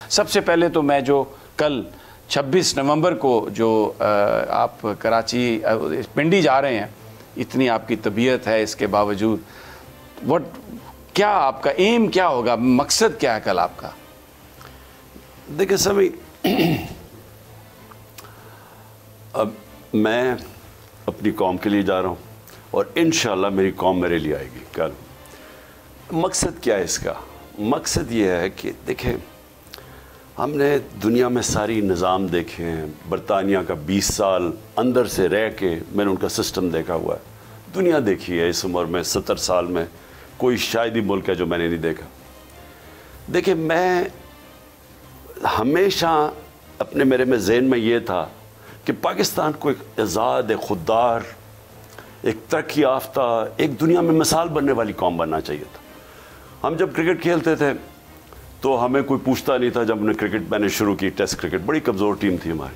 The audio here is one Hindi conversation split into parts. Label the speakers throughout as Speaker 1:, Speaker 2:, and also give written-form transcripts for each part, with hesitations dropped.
Speaker 1: सबसे पहले तो मैं जो कल 26 नवंबर को जो आप कराची पिंडी जा रहे हैं, इतनी आपकी तबीयत है, इसके बावजूद क्या आपका एम क्या होगा, मकसद क्या है कल आपका?
Speaker 2: देखिए सभी, अब मैं अपनी कौम के लिए जा रहा हूँ और इंशाल्लाह मेरी कौम मेरे लिए आएगी कल। मकसद क्या है इसका? मकसद ये है कि देखें, हमने दुनिया में सारी निज़ाम देखे हैं। बरतानिया का 20 साल अंदर से रह के मैंने उनका सिस्टम देखा हुआ है। दुनिया देखी है इस उम्र में, 70 साल में कोई शायद ही मुल्क है जो मैंने नहीं देखा। देखिए, मैं हमेशा मेरे में ज़हन में ये था कि पाकिस्तान को एक आज़ाद, एक खुददार, एक तरक्की याफ्ता, एक दुनिया में मिसाल बनने वाली कौम बनना चाहिए था। हम जब क्रिकेट खेलते थे तो हमें कोई पूछता नहीं था। जब मैंने शुरू की टेस्ट क्रिकेट, बड़ी कमज़ोर टीम थी हमारी,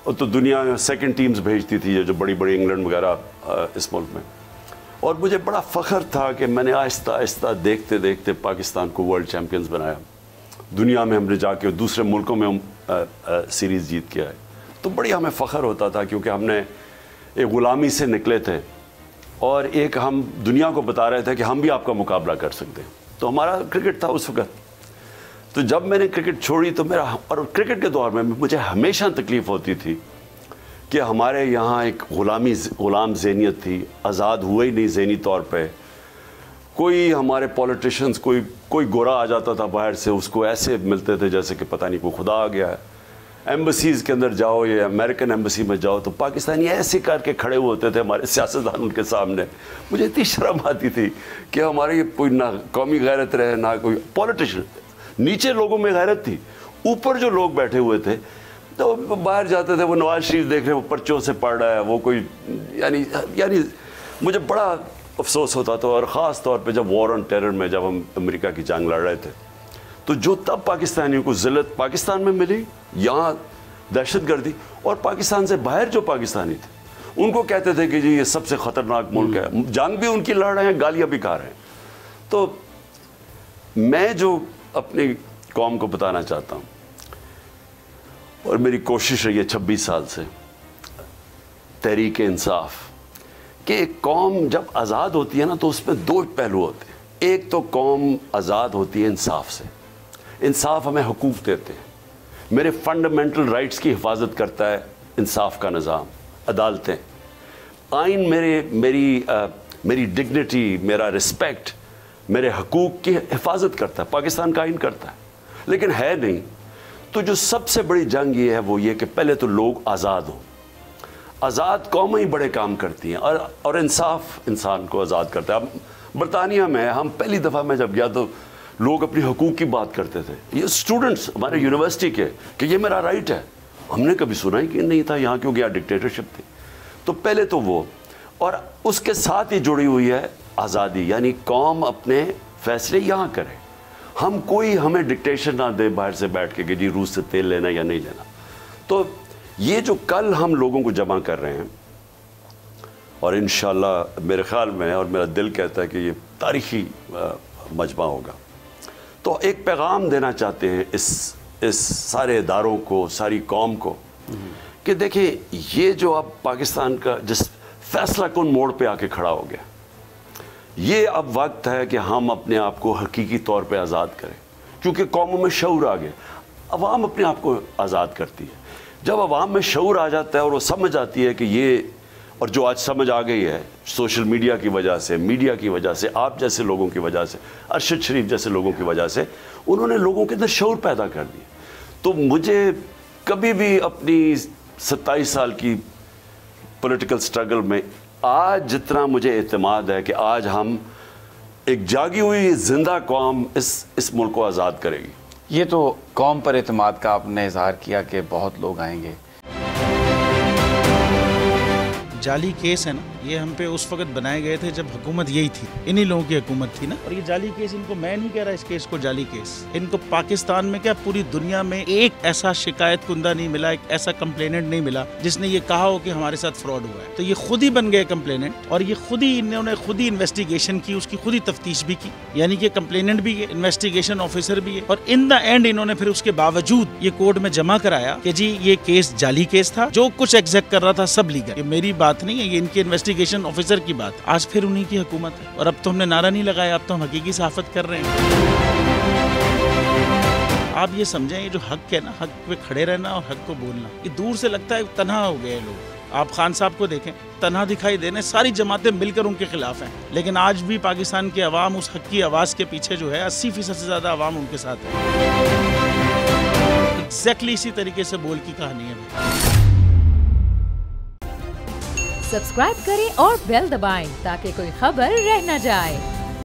Speaker 2: और तो दुनिया सेकंड टीम्स भेजती थी जो बड़ी बड़ी इंग्लैंड वगैरह इस मुल्क में। और मुझे बड़ा फ़ख्र था कि मैंने आहिस्ता आहिस्ता देखते देखते पाकिस्तान को वर्ल्ड चैम्पियंस बनाया। दुनिया में हमने जाके दूसरे मुल्कों में हम सीरीज़ जीत के आए, तो बड़ी हमें फ़ख्र होता था, क्योंकि हमने एक ग़ुलामी से निकले थे और एक हम दुनिया को बता रहे थे कि हम भी आपका मुकाबला कर सकते हैं। तो हमारा क्रिकेट था उस वक्त। तो जब मैंने क्रिकेट छोड़ी तो और क्रिकेट के दौर में मुझे हमेशा तकलीफ़ होती थी कि हमारे यहाँ एक ग़ुलाम ज़हनियत थी, आज़ाद हुए ही नहीं ज़हनी तौर पे। कोई हमारे पॉलिटिशियंस, कोई गोरा आ जाता था बाहर से, उसको ऐसे मिलते थे जैसे कि पता नहीं कोई खुदा आ गया है। एम्बसीज़ के अंदर जाओ या अमेरिकन एम्बसी में जाओ तो पाकिस्तानी ऐसे करके खड़े हुए होते थे हमारे सियासतदान उनके सामने। मुझे इतनी शर्म आती थी कि हमारे ये कोई ना कौमी गैरत रहे, ना कोई पॉलिटिशियन। नीचे लोगों में गैरत थी, ऊपर जो लोग बैठे हुए थे तो बाहर जाते थे, वो नवाज शरीफ देख रहे हैं, वो पर्चों से पढ़ रहा है, वो कोई यानी मुझे बड़ा अफसोस होता था। और ख़ास तौर पे जब वॉर ऑन टेरर में जब हम अमेरिका की जंग लड़ रहे थे, तो जो तब पाकिस्तानियों को ज़िल्लत पाकिस्तान में मिली, यहाँ दहशतगर्दी, और पाकिस्तान से बाहर जो पाकिस्तानी थे उनको कहते थे कि जी ये सबसे ख़तरनाक मुल्क है, जंग भी उनकी लड़ रहे हैं, गालियाँ भी खा रहे हैं। तो मैं जो अपनी कौम को बताना चाहता हूँ, और मेरी कोशिश रही है 26 साल से, तहरीक इंसाफ, कि एक कौम जब आज़ाद होती है ना तो उसमें दो पहलू होते हैं। एक तो कौम आज़ाद होती है इंसाफ से। इंसाफ हमें हुकूक देते हैं, मेरे फंडामेंटल राइट्स की हिफाजत करता है इंसाफ का निज़ाम, अदालतें, आइन मेरी डिग्निटी, मेरा रिस्पेक्ट, मेरे हकूक़ की हिफाजत करता है, पाकिस्तान का आइन करता है। लेकिन है नहीं। तो जो सबसे बड़ी जंग ये है वो ये कि पहले तो लोग आज़ाद हों। आज़ाद कौमें ही बड़े काम करती हैं, और इंसाफ इंसान को आज़ाद करता है। अब बरतानिया में हम पहली दफ़ा मैं जब गया तो लोग अपनी हकूक़ की बात करते थे, ये स्टूडेंट्स हमारे यूनिवर्सिटी के, कि ये मेरा राइट है। हमने कभी सुना ही कि नहीं था यहाँ, क्योंकि यहाँ डिक्टेटरशिप थी। तो पहले तो वो, और उसके साथ ही जुड़ी हुई है आज़ादी, यानी कौम अपने फैसले यहाँ करे, हमें डिक्टेशन ना दे बाहर से बैठ के कि जी रूस से तेल लेना या नहीं लेना। तो ये जो कल हम लोगों को जमा कर रहे हैं, और इंशाल्लाह मेरे ख़्याल में और मेरा दिल कहता है कि ये तारीख़ी मजमा होगा। तो एक पैगाम देना चाहते हैं इस सारे इदारों को, सारी कौम को, कि देखिए ये जो अब पाकिस्तान का जिस फैसला कुन मोड़ पे आके खड़ा हो गया, ये अब वक्त है कि हम अपने आप को हकीकी तौर पे आज़ाद करें, क्योंकि कौमों में शऊर आ गया। अवाम अपने आप को आज़ाद करती है। जब अवाम में शऊर आ जाता है और वो समझ आती है कि ये, और जो आज समझ आ गई है सोशल मीडिया की वजह से, मीडिया की वजह से, आप जैसे लोगों की वजह से, अरशद शरीफ जैसे लोगों की वजह से, उन्होंने लोगों के अंदर शऊर पैदा कर दिया। तो मुझे कभी भी अपनी 27 साल की पॉलिटिकल स्ट्रगल में आज जितना मुझे एतमाद है कि आज हम एक जागी हुई जिंदा कौम इस मुल्क को आज़ाद करेगी।
Speaker 1: ये तो कौम पर एतमाद का आपने इजहार किया कि बहुत लोग आएंगे।
Speaker 3: जाली केस है ना, ये हम पे उस वक्त बनाए गए थे जब हुकूमत यही थी, इन्हीं लोगों की हुकूमत थी ना। और ये जाली केस, इनको मैं नहीं कह रहा इस केस को जाली केस, इनको पाकिस्तान में क्या पूरी दुनिया में एक ऐसा शिकायत कुंदा नहीं मिला, एक ऐसा कंप्लेनेंट नहीं मिला जिसने ये कहा हो कि हमारे साथ फ्रॉड हुआ है। तो ये खुद ही बन गए कंप्लेनेंट और ये खुद ही इन्होंने खुद ही इन्वेस्टिगेशन की, उसकी खुद ही तफ्तीश भी की, यानी कि कंप्लेनेंट भी है, इन्वेस्टिगेशन ऑफिसर भी है। और इन द एंड इन्होंने फिर उसके बावजूद ये कोर्ट में जमा कराया कि जी ये केस जाली केस था, जो कुछ एग्जैक्ट कर रहा था सब लीगल। ये मेरी बात नहीं है, ये इनके इन्वेस्टिगेशन ऑफिसर की बात। आज फिर उन्हीं की हुकूमत है और अब तो हमने नारा नहीं लगाया, अब तो हम हकीकी सहाफत कर रहे हैं। आप ये समझें, ये जो हक है ना, हक पे खड़े रहना और हक को बोलना, ये दूर से लगता है तन्हा हो गए लोग। आप खान साहब को देखें, तन्हा दिखाई देने, सारी जमातें मिलकर उनके खिलाफ हैं, लेकिन आज भी पाकिस्तान की आवाम उस हक की आवाज़ के पीछे जो है 80% से ज़्यादा आवाम उनके साथ है। एग्जैक्टली इसी तरीके से बोल की कहानी है।
Speaker 4: सब्सक्राइब करें और बेल दबाएं ताकि कोई खबर रह न जाए।